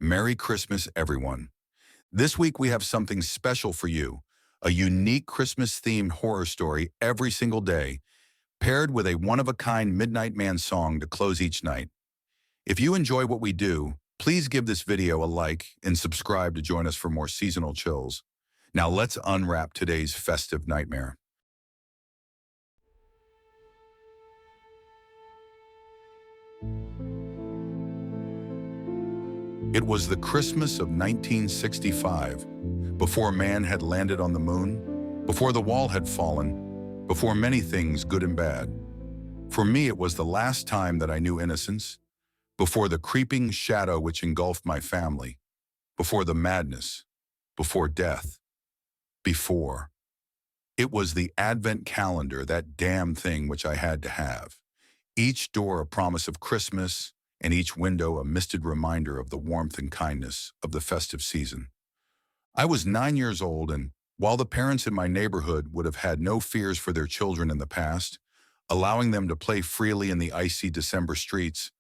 Merry Christmas, everyone. This week we have something special for you, a unique Christmas-themed horror story every single day, paired with a one-of-a-kind Midnight Man song to close each night. If you enjoy what we do, please give this video a like and subscribe to join us for more seasonal chills. Now let's unwrap today's festive nightmare. It was the Christmas of 1965, before man had landed on the moon, before the wall had fallen, before many things good and bad. For me, it was the last time that I knew innocence, before the creeping shadow which engulfed my family, before the madness, before death, before. It was the Advent calendar, that damn thing which I had to have. Each door a promise of Christmas, and each window a misted reminder of the warmth and kindness of the festive season. I was 9 years old, and while the parents in my neighborhood would have had no fears for their children in the past, allowing them to play freely in the icy December streets,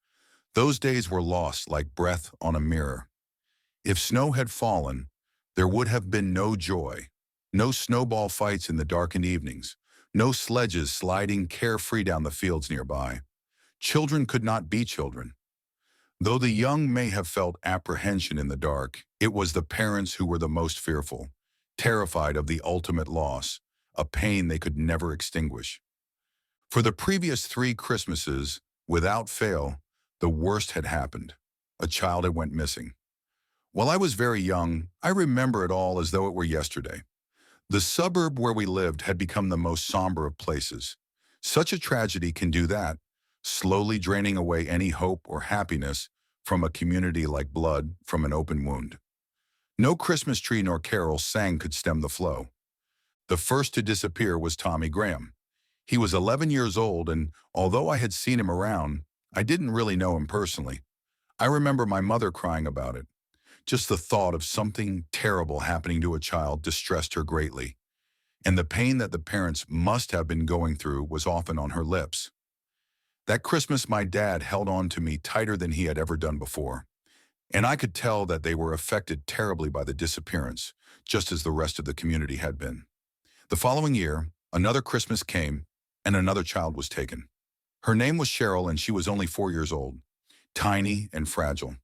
those days were lost like breath on a mirror. If snow had fallen, there would have been no joy, no snowball fights in the darkened evenings, no sledges sliding carefree down the fields nearby. Children could not be children. Though the young may have felt apprehension in the dark, it was the parents who were the most fearful, terrified of the ultimate loss, a pain they could never extinguish. For the previous 3 Christmases, without fail, the worst had happened. A child had went missing. While I was very young, I remember it all as though it were yesterday. The suburb where we lived had become the most somber of places. Such a tragedy can do that, slowly draining away any hope or happiness from a community like blood from an open wound. No Christmas tree nor carol sang could stem the flow. The first to disappear was Tommy Graham. He was 11 years old, and although I had seen him around, I didn't really know him personally. I remember my mother crying about it. Just the thought of something terrible happening to a child distressed her greatly, and the pain that the parents must have been going through was often on her lips. That Christmas, my dad held on to me tighter than he had ever done before, and I could tell that they were affected terribly by the disappearance, just as the rest of the community had been. The following year, another Christmas came, and another child was taken. Her name was Cheryl, and she was only 4 years old, tiny and fragile.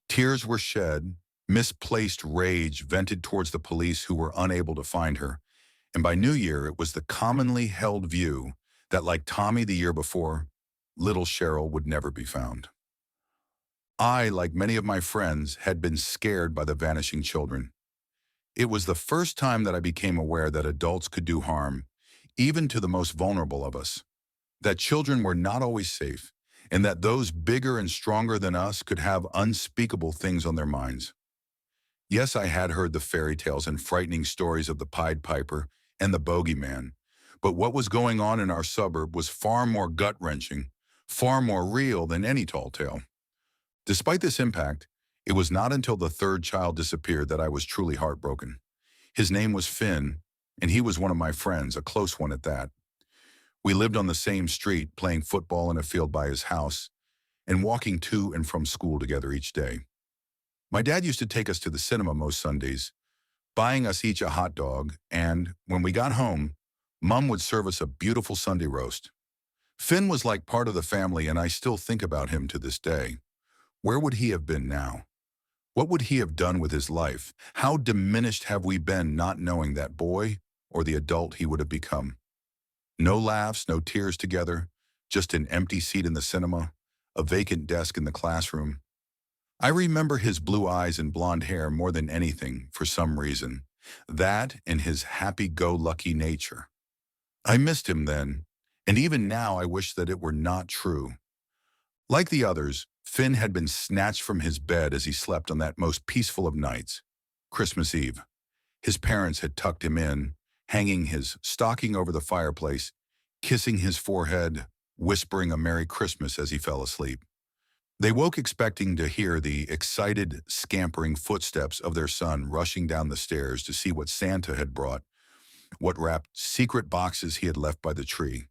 Tears were shed, misplaced rage vented towards the police who were unable to find her, and by New Year it was the commonly held view that, like Tommy the year before, little Cheryl would never be found. I, like many of my friends, had been scared by the vanishing children. It was the first time that I became aware that adults could do harm, even to the most vulnerable of us, that children were not always safe, and that those bigger and stronger than us could have unspeakable things on their minds. Yes, I had heard the fairy tales and frightening stories of the Pied Piper and the Bogeyman, but what was going on in our suburb was far more gut-wrenching, far more real than any tall tale. Despite this impact, it was not until the 3rd child disappeared that I was truly heartbroken. His name was Finn, and he was one of my friends, a close one at that. We lived on the same street, playing football in a field by his house, and walking to and from school together each day. My dad used to take us to the cinema most Sundays, buying us each a hot dog, and when we got home, Mom would serve us a beautiful Sunday roast. Finn was like part of the family, and I still think about him to this day. Where would he have been now? What would he have done with his life? How diminished have we been not knowing that boy or the adult he would have become? No laughs, no tears together, just an empty seat in the cinema, a vacant desk in the classroom. I remember his blue eyes and blonde hair more than anything for some reason. That and his happy-go-lucky nature. I missed him then, and even now I wish that it were not true. Like the others, Finn had been snatched from his bed as he slept on that most peaceful of nights, Christmas Eve. His parents had tucked him in, hanging his stocking over the fireplace, kissing his forehead, whispering a Merry Christmas as he fell asleep. They woke expecting to hear the excited, scampering footsteps of their son rushing down the stairs to see what Santa had brought, what wrapped secret boxes he had left by the tree,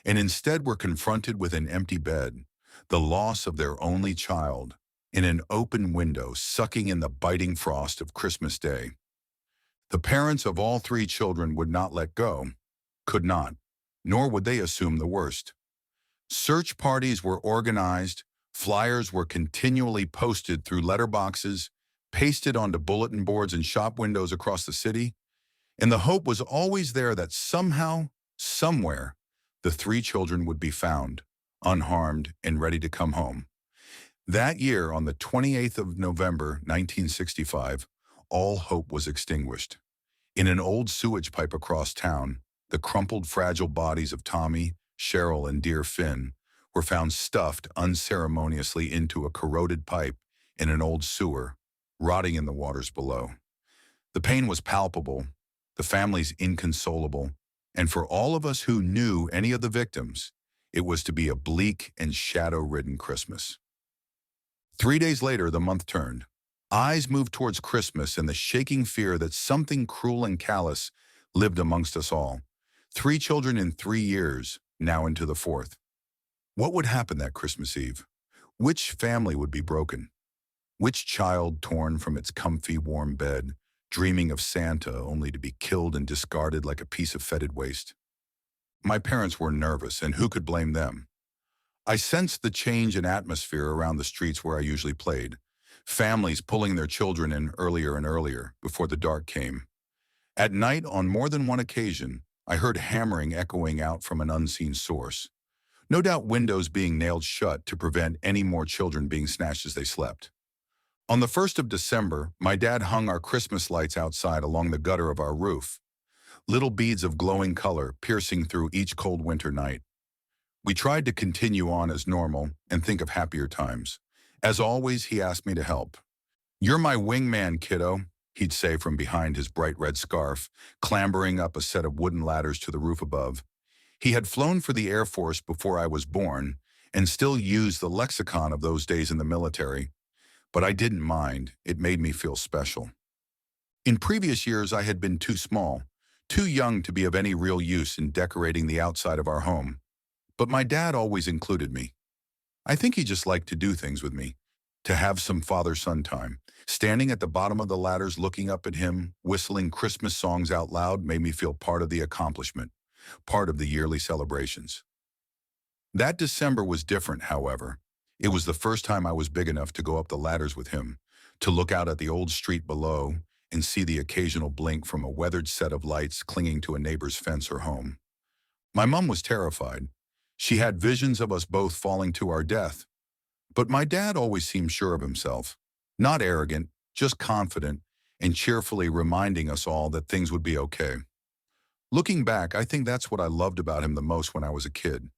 and instead were confronted with an empty bed, the loss of their only child, in an open window, sucking in the biting frost of Christmas Day. The parents of all three children would not let go, could not, nor would they assume the worst. Search parties were organized, flyers were continually posted through letterboxes, pasted onto bulletin boards and shop windows across the city, and the hope was always there that somehow, somewhere, the three children would be found, unharmed and ready to come home. That year, on the 28th of November, 1965, all hope was extinguished. In an old sewage pipe across town, the crumpled, fragile bodies of Tommy, Cheryl, and dear Finn were found stuffed unceremoniously into a corroded pipe in an old sewer, rotting in the waters below. The pain was palpable, the families inconsolable, and for all of us who knew any of the victims, it was to be a bleak and shadow-ridden Christmas. 3 days later, the month turned. Eyes moved towards Christmas and the shaking fear that something cruel and callous lived amongst us all. 3 children in 3 years, now into the fourth. What would happen that Christmas Eve? Which family would be broken? Which child torn from its comfy, warm bed, dreaming of Santa only to be killed and discarded like a piece of fetid waste? My parents were nervous, and who could blame them? I sensed the change in atmosphere around the streets where I usually played. Families pulling their children in earlier and earlier before the dark came. At night, on more than one occasion, I heard hammering echoing out from an unseen source. No doubt windows being nailed shut to prevent any more children being snatched as they slept. On the 1st of December, my dad hung our Christmas lights outside along the gutter of our roof, little beads of glowing color piercing through each cold winter night. We tried to continue on as normal and think of happier times. As always, he asked me to help. "You're my wingman, kiddo," he'd say from behind his bright red scarf, clambering up a set of wooden ladders to the roof above. He had flown for the Air Force before I was born and still used the lexicon of those days in the military. But I didn't mind. It made me feel special. In previous years, I had been too small, too young to be of any real use in decorating the outside of our home. But my dad always included me. I think he just liked to do things with me, to have some father-son time. Standing at the bottom of the ladders looking up at him, whistling Christmas songs out loud made me feel part of the accomplishment, part of the yearly celebrations. That December was different, however. It was the first time I was big enough to go up the ladders with him, to look out at the old street below and see the occasional blink from a weathered set of lights clinging to a neighbor's fence or home. My mom was terrified. She had visions of us both falling to our death. But my dad always seemed sure of himself. Not arrogant, just confident, and cheerfully reminding us all that things would be okay. Looking back, I think that's what I loved about him the most when I was a kid.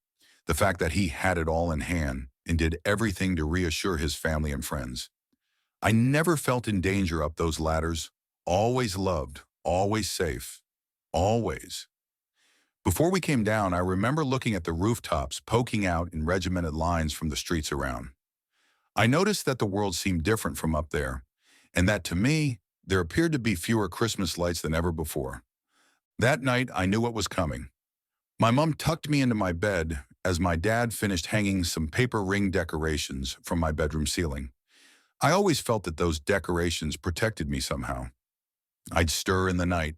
The fact that he had it all in hand and did everything to reassure his family and friends. I never felt in danger up those ladders. Always loved, always safe, always. Before we came down, I remember looking at the rooftops poking out in regimented lines from the streets around. I noticed that the world seemed different from up there, and that to me, there appeared to be fewer Christmas lights than ever before. That night, I knew what was coming. My mom tucked me into my bed as my dad finished hanging some paper ring decorations from my bedroom ceiling. I always felt that those decorations protected me somehow. I'd stir in the night,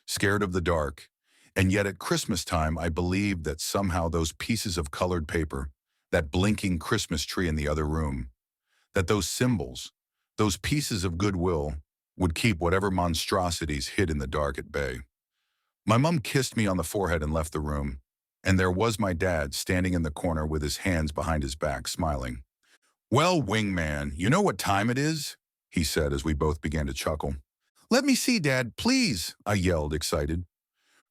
scared of the dark, and yet at Christmas time I believed that somehow those pieces of colored paper, that blinking Christmas tree in the other room, that those symbols, those pieces of goodwill, would keep whatever monstrosities hid in the dark at bay. My mom kissed me on the forehead and left the room, and there was my dad standing in the corner with his hands behind his back, smiling. "Well, wingman, you know what time it is?" he said as we both began to chuckle. "Let me see, Dad, please," I yelled, excited.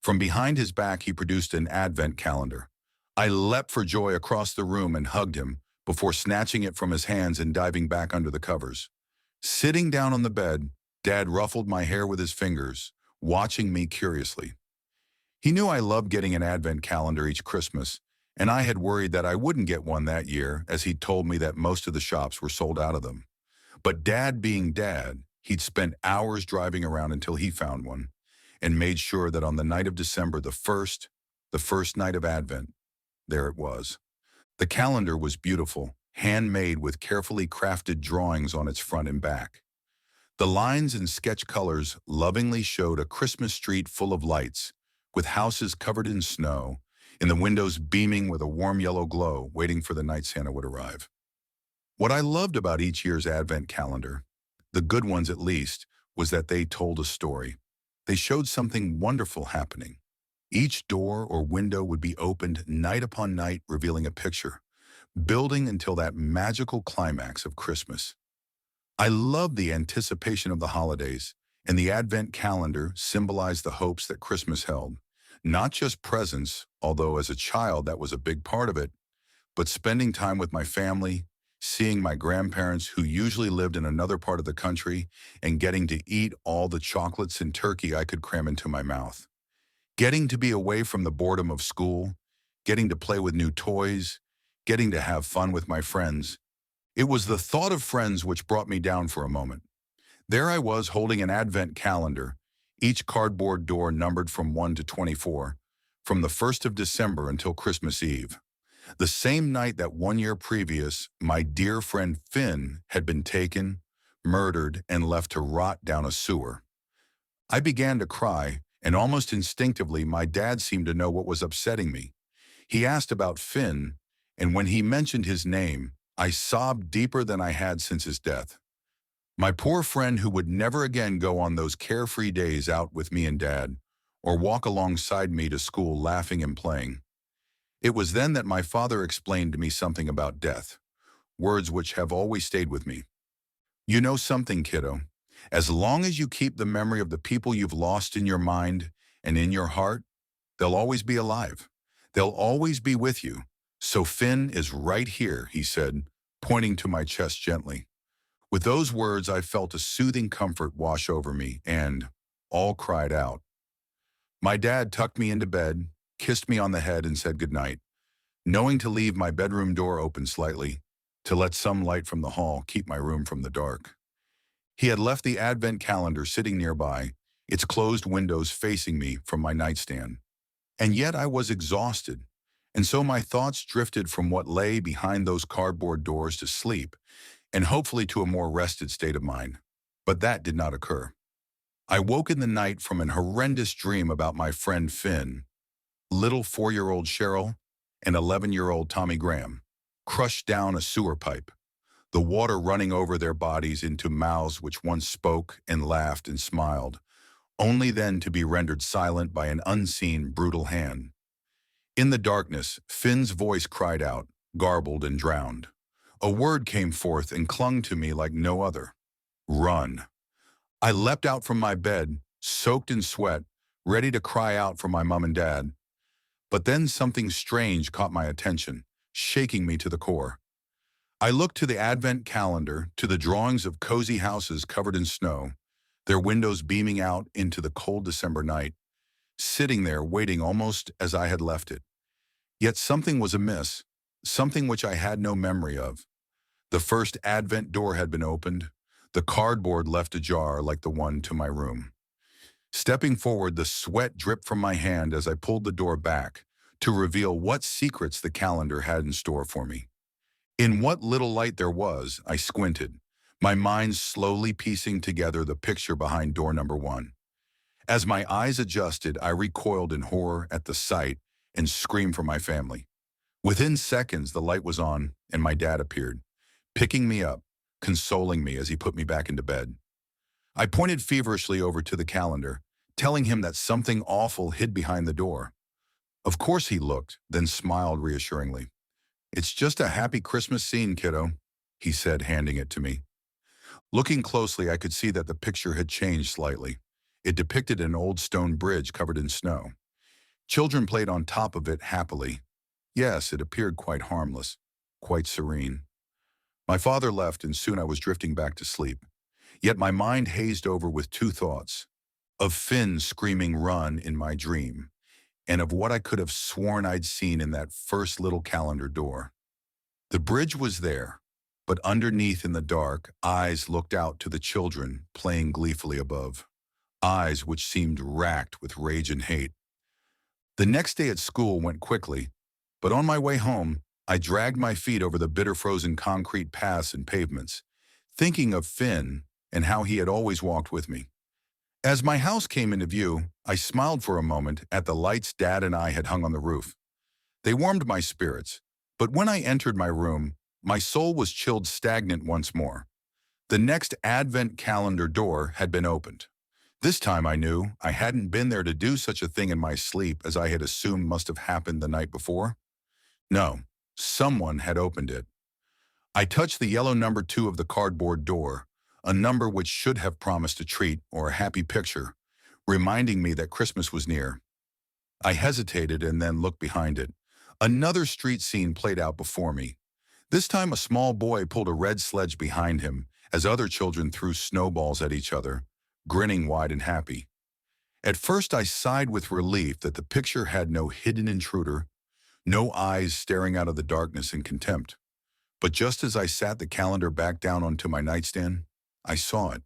From behind his back, he produced an advent calendar. I leapt for joy across the room and hugged him before snatching it from his hands and diving back under the covers. Sitting down on the bed, Dad ruffled my hair with his fingers, watching me curiously. He knew I loved getting an advent calendar each Christmas, and I had worried that I wouldn't get one that year, as he'd told me that most of the shops were sold out of them. But Dad being Dad, he'd spent hours driving around until he found one, and made sure that on the night of December the first night of Advent, there it was. The calendar was beautiful, handmade with carefully crafted drawings on its front and back. The lines and sketch colors lovingly showed a Christmas street full of lights, with houses covered in snow, and the windows beaming with a warm yellow glow, waiting for the night Santa would arrive. What I loved about each year's Advent calendar, the good ones at least, was that they told a story. They showed something wonderful happening. Each door or window would be opened night upon night, revealing a picture, building until that magical climax of Christmas. I loved the anticipation of the holidays, and the Advent calendar symbolized the hopes that Christmas held. Not just presents, although as a child that was a big part of it, but spending time with my family, seeing my grandparents who usually lived in another part of the country, and getting to eat all the chocolates and turkey I could cram into my mouth. Getting to be away from the boredom of school, getting to play with new toys, getting to have fun with my friends. It was the thought of friends which brought me down for a moment. There I was holding an Advent calendar, each cardboard door numbered from 1 to 24, from the 1st of December until Christmas Eve. The same night that 1 year previous, my dear friend Finn had been taken, murdered, and left to rot down a sewer. I began to cry, and almost instinctively my dad seemed to know what was upsetting me. He asked about Finn, and when he mentioned his name, I sobbed deeper than I had since his death. My poor friend who would never again go on those carefree days out with me and Dad, or walk alongside me to school laughing and playing. It was then that my father explained to me something about death, words which have always stayed with me. You know something, kiddo? As long as you keep the memory of the people you've lost in your mind and in your heart, they'll always be alive. They'll always be with you. So Finn is right here, he said, pointing to my chest gently. With those words, I felt a soothing comfort wash over me and all cried out. My dad tucked me into bed, kissed me on the head and said goodnight, knowing to leave my bedroom door open slightly, to let some light from the hall keep my room from the dark. He had left the Advent calendar sitting nearby, its closed windows facing me from my nightstand. And yet I was exhausted, and so my thoughts drifted from what lay behind those cardboard doors to sleep, and hopefully to a more rested state of mind. But that did not occur. I woke in the night from an horrendous dream about my friend Finn, little 4-year-old Cheryl, and 11-year-old Tommy Graham, crushed down a sewer pipe, the water running over their bodies into mouths which once spoke and laughed and smiled, only then to be rendered silent by an unseen, brutal hand. In the darkness, Finn's voice cried out, garbled and drowned. A word came forth and clung to me like no other. Run. I leapt out from my bed, soaked in sweat, ready to cry out for my mom and dad. But then something strange caught my attention, shaking me to the core. I looked to the Advent calendar, to the drawings of cozy houses covered in snow, their windows beaming out into the cold December night, sitting there waiting almost as I had left it. Yet something was amiss, something which I had no memory of. The first Advent door had been opened, the cardboard left ajar like the one to my room. Stepping forward, the sweat dripped from my hand as I pulled the door back to reveal what secrets the calendar had in store for me. In what little light there was, I squinted, my mind slowly piecing together the picture behind door number 1. As my eyes adjusted, I recoiled in horror at the sight and screamed for my family. Within seconds, the light was on and my dad appeared, picking me up, consoling me as he put me back into bed. I pointed feverishly over to the calendar, telling him that something awful hid behind the door. Of course he looked, then smiled reassuringly. It's just a happy Christmas scene, kiddo, he said, handing it to me. Looking closely, I could see that the picture had changed slightly. It depicted an old stone bridge covered in snow. Children played on top of it happily. Yes, it appeared quite harmless, quite serene. My father left, and soon I was drifting back to sleep. Yet my mind hazed over with two thoughts, of Finn screaming run in my dream, and of what I could have sworn I'd seen in that first little calendar door. The bridge was there, but underneath in the dark, eyes looked out to the children playing gleefully above, eyes which seemed racked with rage and hate. The next day at school went quickly, but on my way home, I dragged my feet over the bitter frozen concrete paths and pavements, thinking of Finn and how he had always walked with me. As my house came into view, I smiled for a moment at the lights Dad and I had hung on the roof. They warmed my spirits, but when I entered my room, my soul was chilled stagnant once more. The next Advent calendar door had been opened. This time I knew I hadn't been there to do such a thing in my sleep as I had assumed must have happened the night before. No, someone had opened it. I touched the yellow number 2 of the cardboard door, a number which should have promised a treat or a happy picture, reminding me that Christmas was near. I hesitated and then looked behind it. Another street scene played out before me. This time a small boy pulled a red sledge behind him as other children threw snowballs at each other, grinning wide and happy. At first I sighed with relief that the picture had no hidden intruder, no eyes staring out of the darkness in contempt. But just as I sat the calendar back down onto my nightstand, I saw it,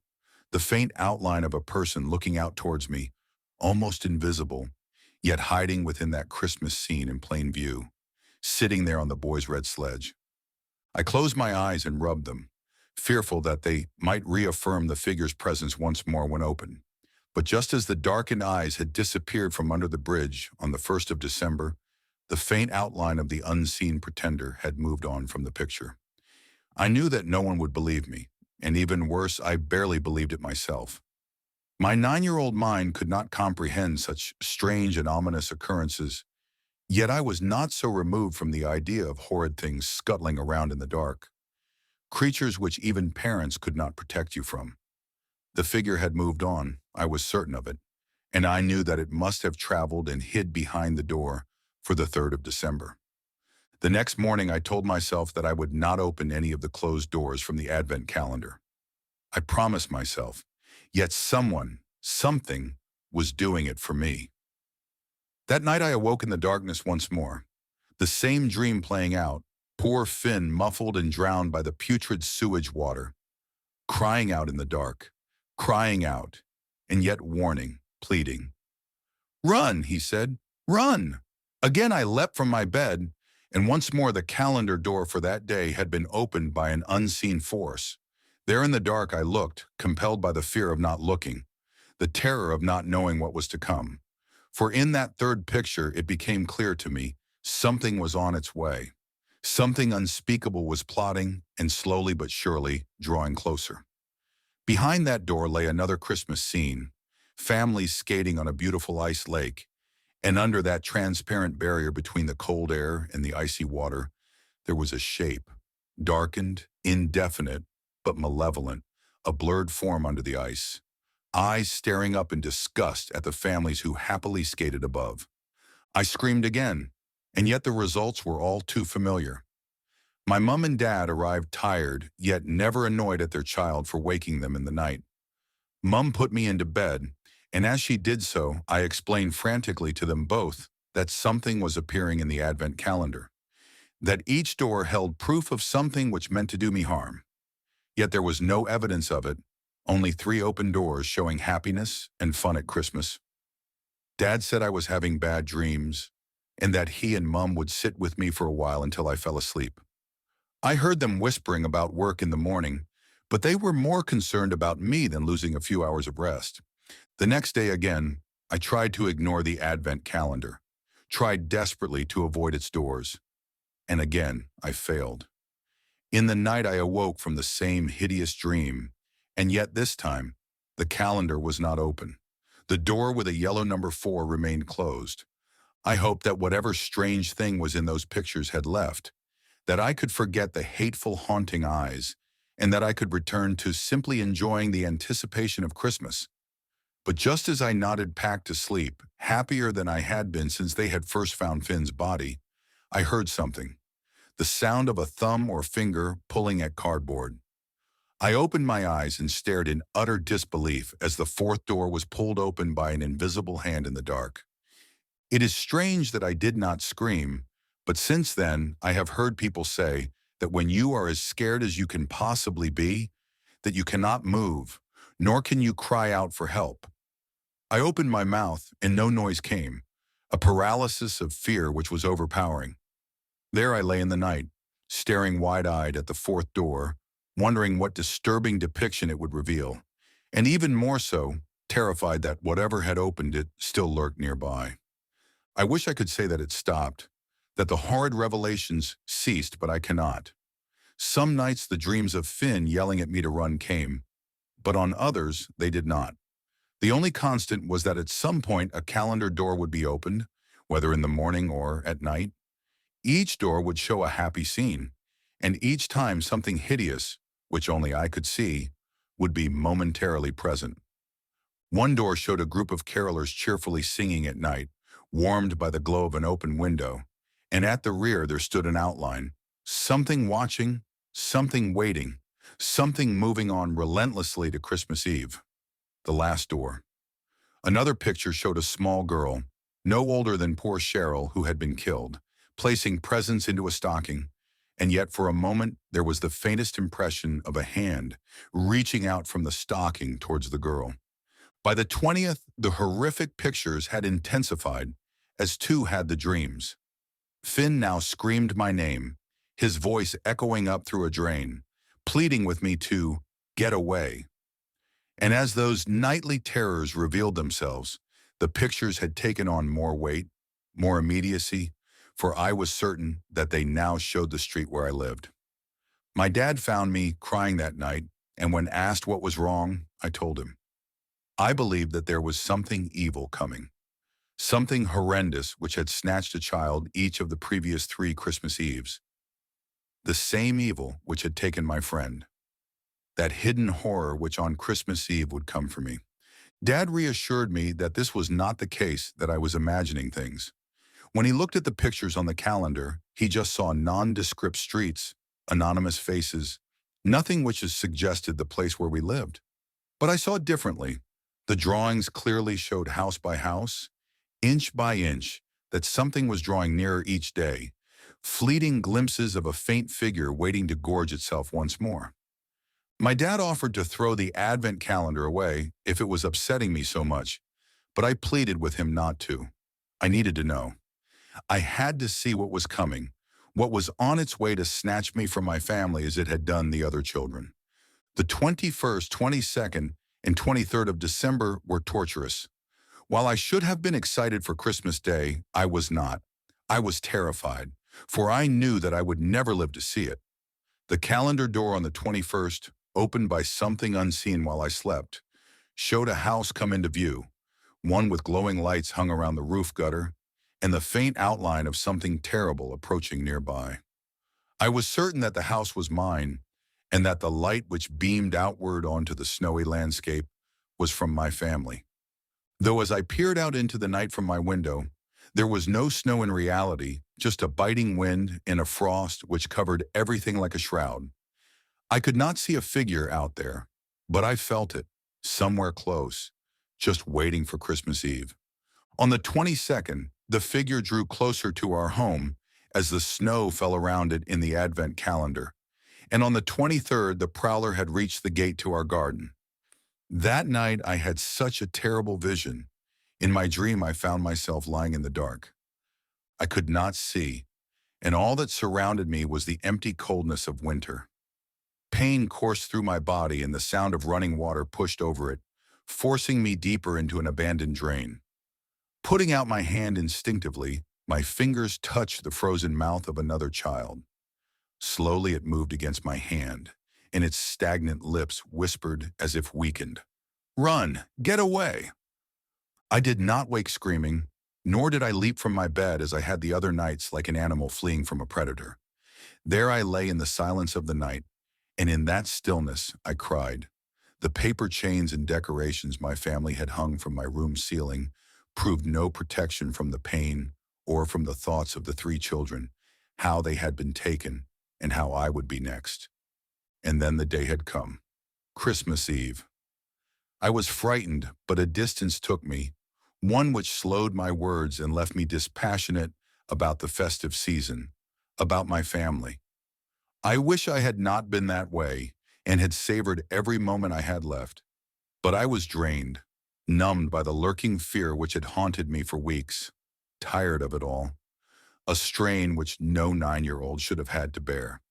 the faint outline of a person looking out towards me, almost invisible, yet hiding within that Christmas scene in plain view, sitting there on the boy's red sledge. I closed my eyes and rubbed them, fearful that they might reaffirm the figure's presence once more when open. But just as the darkened eyes had disappeared from under the bridge on the 1st of December, the faint outline of the unseen pretender had moved on from the picture. I knew that no one would believe me, and even worse, I barely believed it myself. My 9-year-old mind could not comprehend such strange and ominous occurrences, yet I was not so removed from the idea of horrid things scuttling around in the dark, creatures which even parents could not protect you from. The figure had moved on, I was certain of it, and I knew that it must have traveled and hid behind the door for the 3rd of December. The next morning I told myself that I would not open any of the closed doors from the Advent calendar. I promised myself, yet someone, something, was doing it for me. That night I awoke in the darkness once more, the same dream playing out, poor Finn muffled and drowned by the putrid sewage water, crying out in the dark, crying out, and yet warning, pleading. "Run," he said, "run!" Again I leapt from my bed, and once more the calendar door for that day had been opened by an unseen force. There in the dark I looked, compelled by the fear of not looking, the terror of not knowing what was to come. For in that third picture it became clear to me something was on its way. Something unspeakable was plotting and slowly but surely drawing closer. Behind that door lay another Christmas scene, families skating on a beautiful ice lake, and under that transparent barrier between the cold air and the icy water, there was a shape, darkened, indefinite, but malevolent, a blurred form under the ice, eyes staring up in disgust at the families who happily skated above. I screamed again, and yet the results were all too familiar. My mom and dad arrived tired, yet never annoyed at their child for waking them in the night. Mom put me into bed, and as she did so, I explained frantically to them both that something was appearing in the Advent calendar, that each door held proof of something which meant to do me harm. Yet there was no evidence of it, only 3 open doors showing happiness and fun at Christmas. Dad said I was having bad dreams, and that he and Mom would sit with me for a while until I fell asleep. I heard them whispering about work in the morning, but they were more concerned about me than losing a few hours of rest. The next day again, I tried to ignore the Advent calendar, tried desperately to avoid its doors, and again I failed. In the night I awoke from the same hideous dream, and yet this time, the calendar was not open. The door with a yellow number 4 remained closed. I hoped that whatever strange thing was in those pictures had left, that I could forget the hateful, haunting eyes, and that I could return to simply enjoying the anticipation of Christmas. But just as I nodded back to sleep, happier than I had been since they had first found Finn's body, I heard something, the sound of a thumb or finger pulling at cardboard. I opened my eyes and stared in utter disbelief as the 4th door was pulled open by an invisible hand in the dark. It is strange that I did not scream, but since then I have heard people say that when you are as scared as you can possibly be, that you cannot move, nor can you cry out for help. I opened my mouth and no noise came, a paralysis of fear which was overpowering. There I lay in the night, staring wide-eyed at the fourth door, wondering what disturbing depiction it would reveal, and even more so, terrified that whatever had opened it still lurked nearby. I wish I could say that it stopped, that the horrid revelations ceased, but I cannot. Some nights the dreams of Finn yelling at me to run came, but on others they did not. The only constant was that at some point a calendar door would be opened, whether in the morning or at night. Each door would show a happy scene, and each time something hideous, which only I could see, would be momentarily present. One door showed a group of carolers cheerfully singing at night, warmed by the glow of an open window, and at the rear there stood an outline, something watching, something waiting, something moving on relentlessly to Christmas Eve. The last door. Another picture showed a small girl, no older than poor Cheryl, who had been killed, placing presents into a stocking, and yet for a moment there was the faintest impression of a hand reaching out from the stocking towards the girl. By the 20th, the horrific pictures had intensified, as two had the dreams. Finn now screamed my name, his voice echoing up through a drain, pleading with me to get away. And as those nightly terrors revealed themselves, the pictures had taken on more weight, more immediacy, for I was certain that they now showed the street where I lived. My dad found me crying that night, and when asked what was wrong, I told him. I believed that there was something evil coming, something horrendous which had snatched a child each of the previous 3 Christmas Eves. The same evil which had taken my friend. That hidden horror which on Christmas Eve would come for me. Dad reassured me that this was not the case, that I was imagining things. When he looked at the pictures on the calendar, he just saw nondescript streets, anonymous faces, nothing which suggested the place where we lived. But I saw it differently. The drawings clearly showed house by house, inch by inch, that something was drawing nearer each day, fleeting glimpses of a faint figure waiting to gorge itself once more. My dad offered to throw the Advent calendar away if it was upsetting me so much, but I pleaded with him not to. I needed to know. I had to see what was coming, what was on its way to snatch me from my family as it had done the other children. The 21st, 22nd, and 23rd of December were torturous. While I should have been excited for Christmas Day, I was not. I was terrified, for I knew that I would never live to see it. The calendar door on the 21st, opened by something unseen while I slept, showed a house come into view, one with glowing lights hung around the roof gutter, and the faint outline of something terrible approaching nearby. I was certain that the house was mine, and that the light which beamed outward onto the snowy landscape was from my family. Though as I peered out into the night from my window, there was no snow in reality, just a biting wind and a frost which covered everything like a shroud. I could not see a figure out there, but I felt it, somewhere close, just waiting for Christmas Eve. On the 22nd, the figure drew closer to our home as the snow fell around it in the Advent calendar, and on the 23rd, the prowler had reached the gate to our garden. That night, I had such a terrible vision. In my dream, I found myself lying in the dark. I could not see, and all that surrounded me was the empty coldness of winter. Pain coursed through my body and the sound of running water pushed over it, forcing me deeper into an abandoned drain. Putting out my hand instinctively, my fingers touched the frozen mouth of another child. Slowly it moved against my hand, and its stagnant lips whispered as if weakened. "Run! Get away!" I did not wake screaming, nor did I leap from my bed as I had the other nights like an animal fleeing from a predator. There I lay in the silence of the night, and in that stillness I cried. The paper chains and decorations my family had hung from my room ceiling proved no protection from the pain or from the thoughts of the 3 children, how they had been taken and how I would be next. And then the day had come. Christmas Eve. I was frightened, but a distance took me, one which slowed my words and left me dispassionate about the festive season, about my family. I wish I had not been that way and had savored every moment I had left. But I was drained, numbed by the lurking fear which had haunted me for weeks, tired of it all. a strain which no 9-year-old should have had to bear.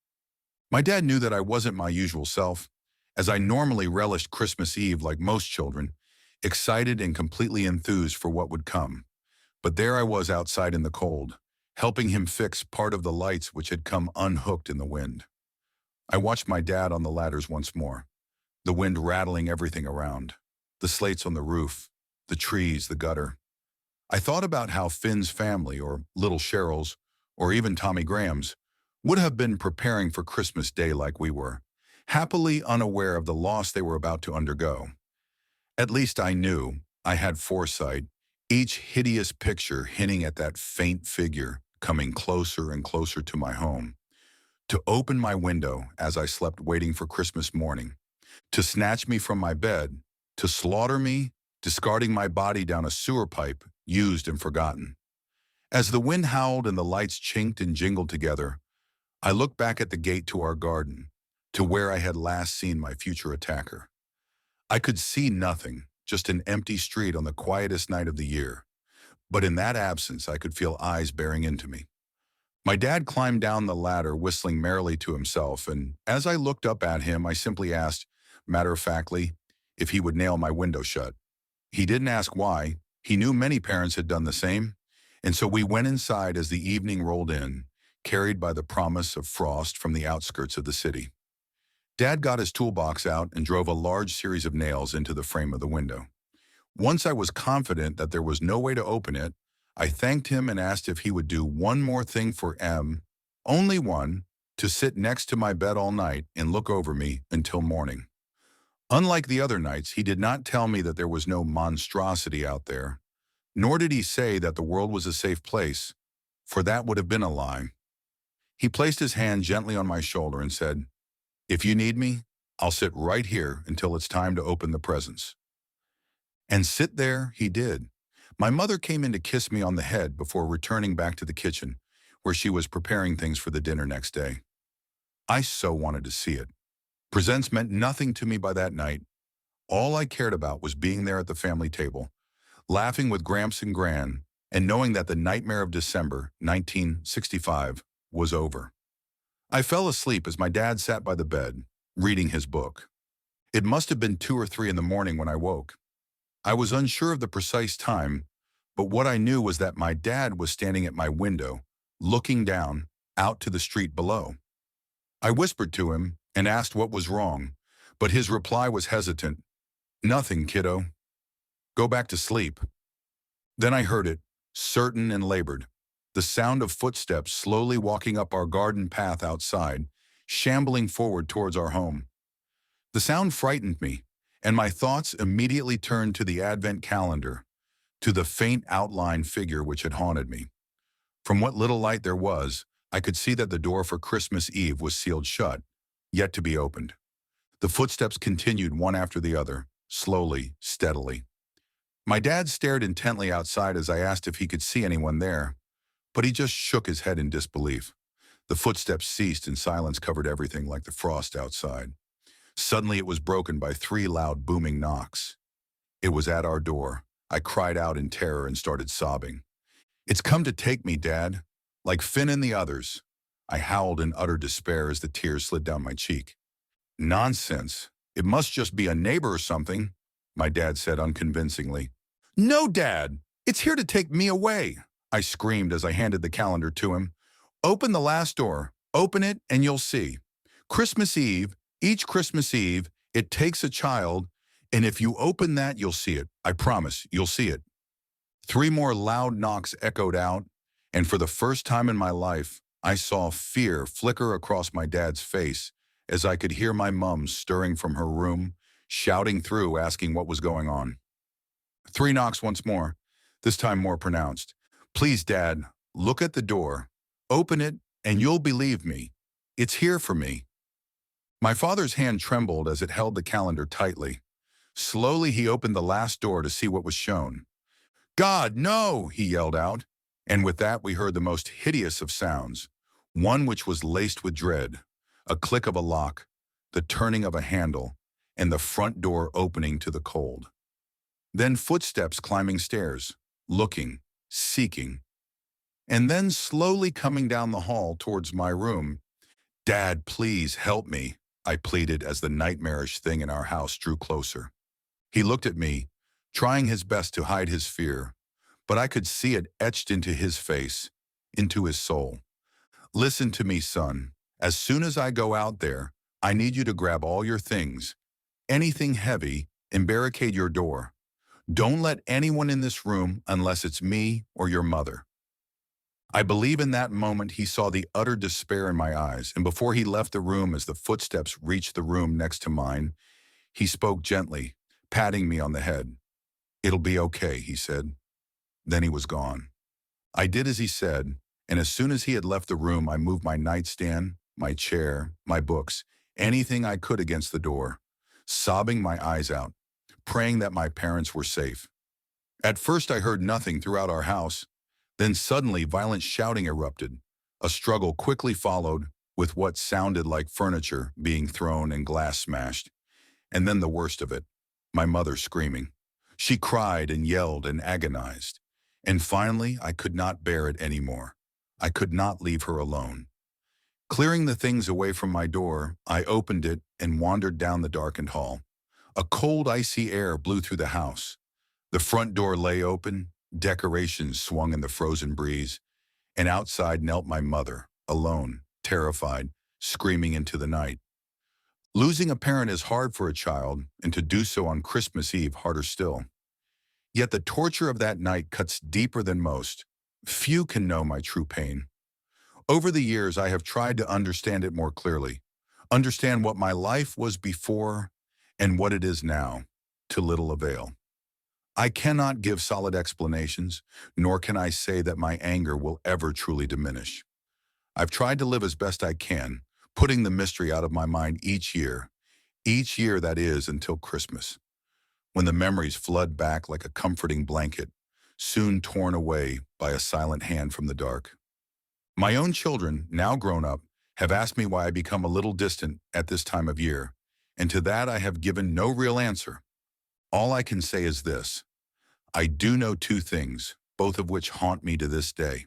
My dad knew that I wasn't my usual self, as I normally relished Christmas Eve like most children, excited and completely enthused for what would come. But there I was outside in the cold, helping him fix part of the lights which had come unhooked in the wind. I watched my dad on the ladders once more, the wind rattling everything around, the slates on the roof, the trees, the gutter. I thought about how Finn's family, or little Cheryl's, or even Tommy Graham's, would have been preparing for Christmas Day like we were, happily unaware of the loss they were about to undergo. At least I knew, I had foresight, each hideous picture hinting at that faint figure coming closer and closer to my home, to open my window as I slept waiting for Christmas morning, to snatch me from my bed, to slaughter me, discarding my body down a sewer pipe, used and forgotten. As the wind howled and the lights chinked and jingled together, I looked back at the gate to our garden, to where I had last seen my future attacker. I could see nothing, just an empty street on the quietest night of the year. But in that absence, I could feel eyes bearing into me. My dad climbed down the ladder, whistling merrily to himself, and as I looked up at him, I simply asked, matter-of-factly, if he would nail my window shut. He didn't ask why. He knew many parents had done the same, and so we went inside as the evening rolled in, carried by the promise of frost from the outskirts of the city. Dad got his toolbox out and drove a large series of nails into the frame of the window. Once I was confident that there was no way to open it, I thanked him and asked if he would do one more thing for M, only one, to sit next to my bed all night and look over me until morning. Unlike the other nights, he did not tell me that there was no monstrosity out there, nor did he say that the world was a safe place, for that would have been a lie. He placed his hand gently on my shoulder and said, "If you need me, I'll sit right here until it's time to open the presents." And sit there he did. My mother came in to kiss me on the head before returning back to the kitchen, where she was preparing things for the dinner next day. I so wanted to see it. Presents meant nothing to me by that night. All I cared about was being there at the family table, laughing with Gramps and Gran, and knowing that the nightmare of December 1965 was over. I fell asleep as my dad sat by the bed, reading his book. It must have been 2 or 3 in the morning when I woke. I was unsure of the precise time, but what I knew was that my dad was standing at my window, looking down, out to the street below. I whispered to him and asked what was wrong, but his reply was hesitant. "Nothing, kiddo. Go back to sleep." Then I heard it, certain and labored, the sound of footsteps slowly walking up our garden path outside, shambling forward towards our home. The sound frightened me, and my thoughts immediately turned to the Advent calendar, to the faint outline figure which had haunted me. From what little light there was, I could see that the door for Christmas Eve was sealed shut, yet to be opened. The footsteps continued one after the other, slowly, steadily. My dad stared intently outside as I asked if he could see anyone there, but he just shook his head in disbelief. The footsteps ceased and silence covered everything like the frost outside. Suddenly it was broken by 3 loud booming knocks. It was at our door. I cried out in terror and started sobbing. "It's come to take me, Dad. Like Finn and the others." I howled in utter despair as the tears slid down my cheek. "Nonsense. It must just be a neighbor or something," my dad said unconvincingly. "No, Dad. It's here to take me away," I screamed as I handed the calendar to him. "Open the last door. Open it and you'll see. Christmas Eve, each Christmas Eve, it takes a child, and if you open that, you'll see it. I promise, you'll see it." 3 more loud knocks echoed out, and for the first time in my life, I saw fear flicker across my dad's face as I could hear my mum stirring from her room, shouting through, asking what was going on. 3 knocks once more, this time more pronounced. "Please, Dad, look at the door. Open it, and you'll believe me. It's here for me." My father's hand trembled as it held the calendar tightly. Slowly, he opened the last door to see what was shown. "God, no!" he yelled out, and with that we heard the most hideous of sounds, one which was laced with dread, a click of a lock, the turning of a handle, and the front door opening to the cold. Then footsteps climbing stairs, looking, seeking. and then slowly coming down the hall towards my room. "Dad, please help me," I pleaded as the nightmarish thing in our house drew closer. He looked at me, trying his best to hide his fear, but I could see it etched into his face, into his soul. "Listen to me, son. As soon as I go out there, I need you to grab all your things, anything heavy, and barricade your door. Don't let anyone in this room unless it's me or your mother." I believe in that moment he saw the utter despair in my eyes, and before he left the room as the footsteps reached the room next to mine, he spoke gently, patting me on the head. "It'll be okay," he said. Then he was gone. I did as he said, and as soon as he had left the room, I moved my nightstand, my chair, my books, anything I could against the door, sobbing my eyes out, praying that my parents were safe. At first I heard nothing throughout our house. Then suddenly violent shouting erupted. A struggle quickly followed, with what sounded like furniture being thrown and glass smashed. And then the worst of it, my mother screaming. She cried and yelled and agonized. And finally, I could not bear it anymore. I could not leave her alone. Clearing the things away from my door, I opened it and wandered down the darkened hall. A cold, icy air blew through the house. The front door lay open, decorations swung in the frozen breeze, and outside knelt my mother, alone, terrified, screaming into the night. Losing a parent is hard for a child, and to do so on Christmas Eve harder still. Yet the torture of that night cuts deeper than most. Few can know my true pain. Over the years, I have tried to understand it more clearly, understand what my life was before and what it is now, to little avail. I cannot give solid explanations, nor can I say that my anger will ever truly diminish. I've tried to live as best I can, putting the mystery out of my mind each year that is until Christmas, when the memories flood back like a comforting blanket, soon torn away by a silent hand from the dark. My own children, now grown up, have asked me why I become a little distant at this time of year, and to that I have given no real answer. All I can say is this: I do know two things, both of which haunt me to this day.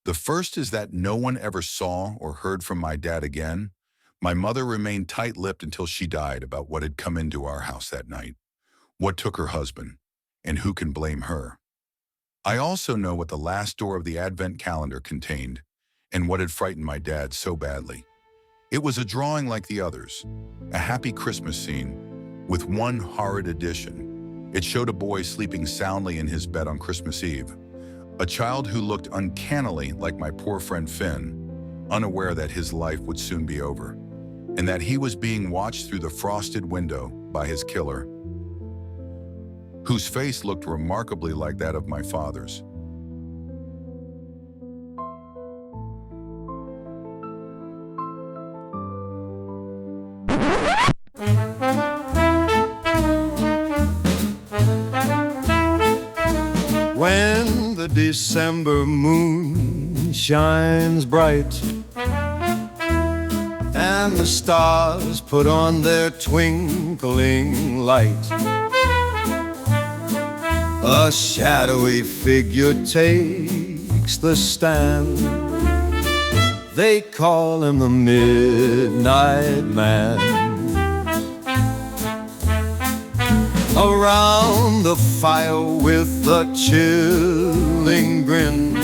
The first is that no one ever saw or heard from my dad again. My mother remained tight-lipped until she died about what had come into our house that night, what took her husband, and who can blame her. I also know what the last door of the Advent calendar contained, and what had frightened my dad so badly. It was a drawing like the others, a happy Christmas scene, with one horrid addition. It showed a boy sleeping soundly in his bed on Christmas Eve, a child who looked uncannily like my poor friend Finn, unaware that his life would soon be over, and that he was being watched through the frosted window by his killer, whose face looked remarkably like that of my father's. When the December moon shines bright and the stars put on their twinkling light, a shadowy figure takes the stand. They call him the Midnight Man. Around the fire with a chilling grin,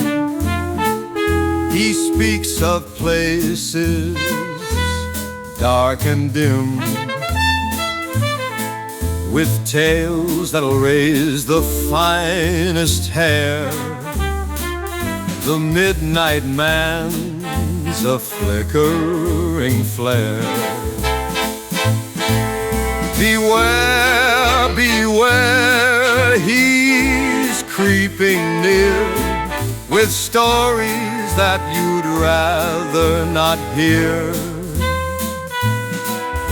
he speaks of places dark and dim, with tales that'll raise the finest hair. The Midnight Man's a flickering flare. Beware, beware, he's creeping near, with stories that you'd rather not hear.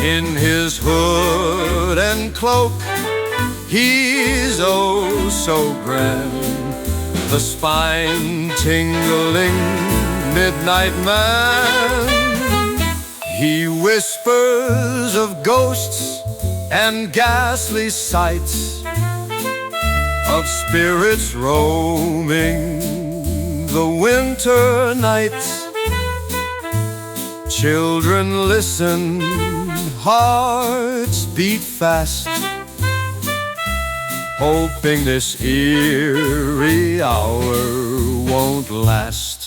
In his hood and cloak, he's oh so grand, the spine-tingling Midnight Man. He whispers of ghosts and ghastly sights, of spirits roaming the winter nights. Children listen, hearts beat fast, hoping this eerie hour won't last.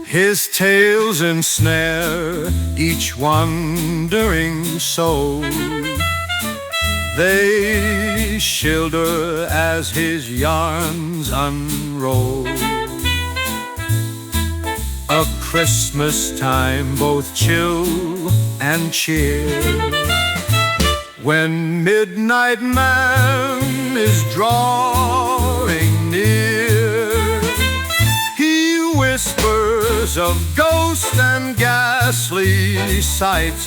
His tales ensnare each wandering soul. They shiver as his yarns unroll. A Christmas time both chill and cheer, when midnight man is drawing near. He whispers of ghosts and ghastly sights,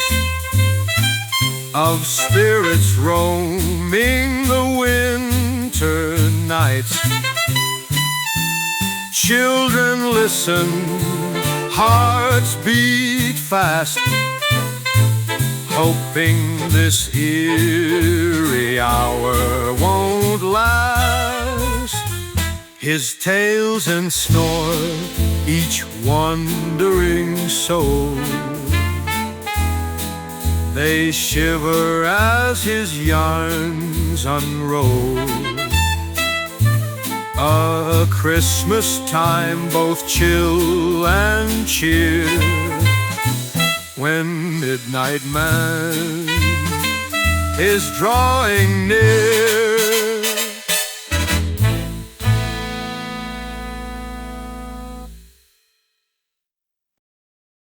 of spirits roaming the winter nights. Children listen, hearts beat fast, hoping this eerie hour won't last. His tales ensnore each wandering soul. They shiver as his yarns unroll. A Christmas time both chill and cheer, when midnight man is drawing near.